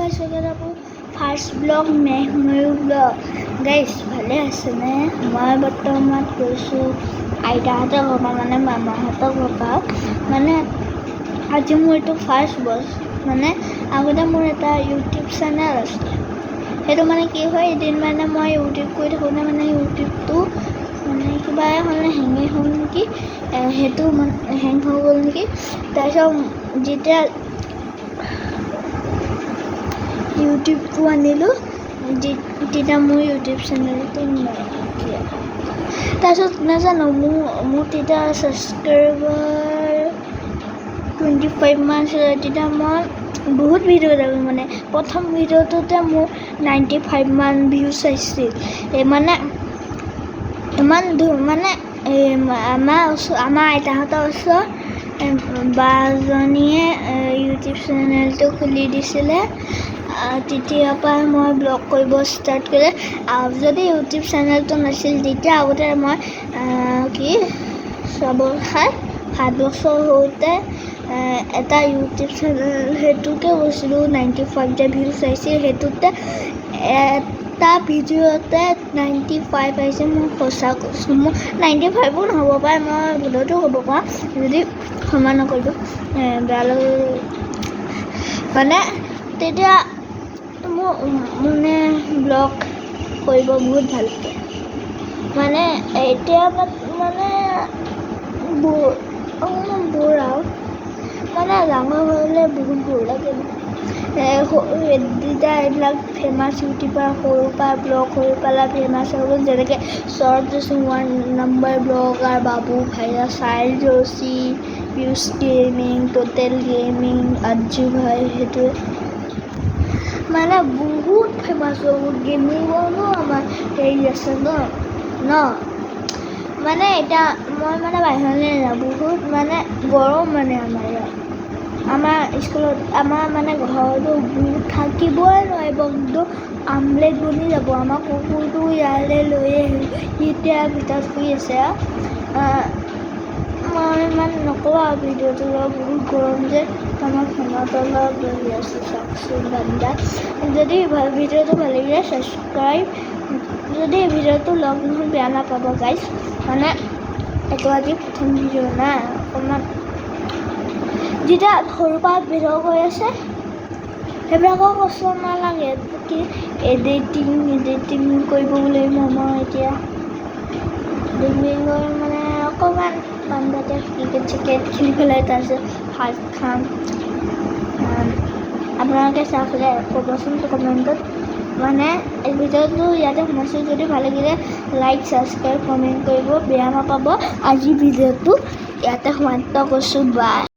guys, welcome to first vlog Mehmoyu vlog. Guys, ভালে আছে নে? মই বৰ্তমান গৈছো আইতাহঁতৰ ঘৰ মানে মামাহঁতৰ ঘৰ মানে আজি মোৰ এইটো ফাৰ্ষ্ট বছ মানে আগতে মোৰ এটা ইউটিউব চেনেল আছে সেইটো মানে কি হয় এদিন মানে মই ইউটিউব কৰি থাকোঁতে মানে ইউটিউবটো মানে কিবা মানে হেঙে হ'ল নেকি সেইটো মানে হেং হৈ গ'ল নেকি তাৰপিছত যেতিয়া ইউটিউবটো আনিলোঁ তেতিয়া মোৰ ইউটিউব চেনেলটো তাৰপিছত নাজানো মোৰ তেতিয়া ছাবস্ক্ৰাইবাৰ 25 মান আছিলে তেতিয়া মই বহুত ভিডিঅ' চালোঁ মানে প্ৰথম ভিডিঅ'টোতে মোৰ 95 মান ভিউজ আহিছিল মানে ইমান মানে আমাৰ আইতাহঁতৰ ওচৰত বাজনীয়ে ইউটিউব চেনেলটো খুলি দিছিলে তেতিয়াৰ পৰা মই ব্লগ কৰিব ষ্টাৰ্ট কৰিলে যদি ইউটিউব চেনেলটো নাছিল তেতিয়া আগতে মই কি 7 বছৰ হওঁতে এটা ইউটিউব চেনেল সেইটোকে কৈছিলোঁ 95 ভিউজ আহিছিল সেইটোতে এটা ভিডিঅ'তে 95 আহিছে মই সঁচা কৈছোঁ মোৰ 95ও নহ'ব পাৰে মই ভুলতো হ'ব পাৰোঁ যদি ক্ষমা নকৰিব বেয়া লাগে মানে তেতিয়া মোৰ মানে ব্লগ কৰিব বহুত ভাল লাগে মানে এতিয়া মানে বোৰ আৰু মানে ডাঙৰ হ'লে বহুত বোৰ লাগে যেতিয়া এইবিলাক ফেমাছ ইউটিউবাৰ সৰুৰ পৰা ব্লগ সৰুৰ পৰা ফেমাছ হৈ গ'ল যেনেকৈ শৰ্ট 1 নম্বৰ ব্লগাৰ বাবু ভাইয়া চাইল Joshi Piyush gaming total gaming Ajju ভাই সেইটোৱে মানে বহুত ফেমাছ হৈ গ'ল গেমিঙৰো আমাৰ হেৰি আছে ন মানে এতিয়া মই মানে বাহিৰলৈ নাযাওঁ বহুত মানে গৰম মানে আমাৰ ইয়াত আমাৰ স্কুলত আমাৰ মানে ঘৰতো থাকিবই নোৱাৰিব একদম আমলেট বনি যাব আমাৰ কুকুৰটো ইয়ালৈ লৈ আহিলোঁ এতিয়া ভিতৰত শুই আছে মই ইমান নকওঁ আৰু ভিডিঅ'টো বহুত গৰম যে আমাৰ ফোনৰ তলত বহি আছোঁ চাওকচোন বান্দা যদি ভিডিঅ'টো ভাল লাগিলে ছাবস্ক্ৰাইব যদি ভিডিঅ'টো লগ নহ'ল বেয়া নাপাব গাইজ মানে এইটো আজি প্ৰথম ভিডিঅ' নাই অকণমান যেতিয়া সৰুৰ পৰা ভিডিঅ' কৰি আছে সেইবিলাকৰ কষ্ট নালাগে কি এডিটিং কৰিব লাগিব মই এতিয়া এডিটিং কৰি মানে অকণমান বান্দাতে ক্ৰিকেট খেলি পেলাই তাৰপিছত ভাত খাম আপোনালোকে চাই পেলাই ক'বচোন কমেণ্টত মানে এই ভিডিঅ'টো ইয়াতে সোমাইছোঁ যদি ভাল লাগিলে লাইক ছাবস্ক্ৰাইব কমেণ্ট কৰিব বেয়া নাপাব আজি ভিডিঅ'টো ইয়াতে সমাপ্ত কৰিছোঁ বাই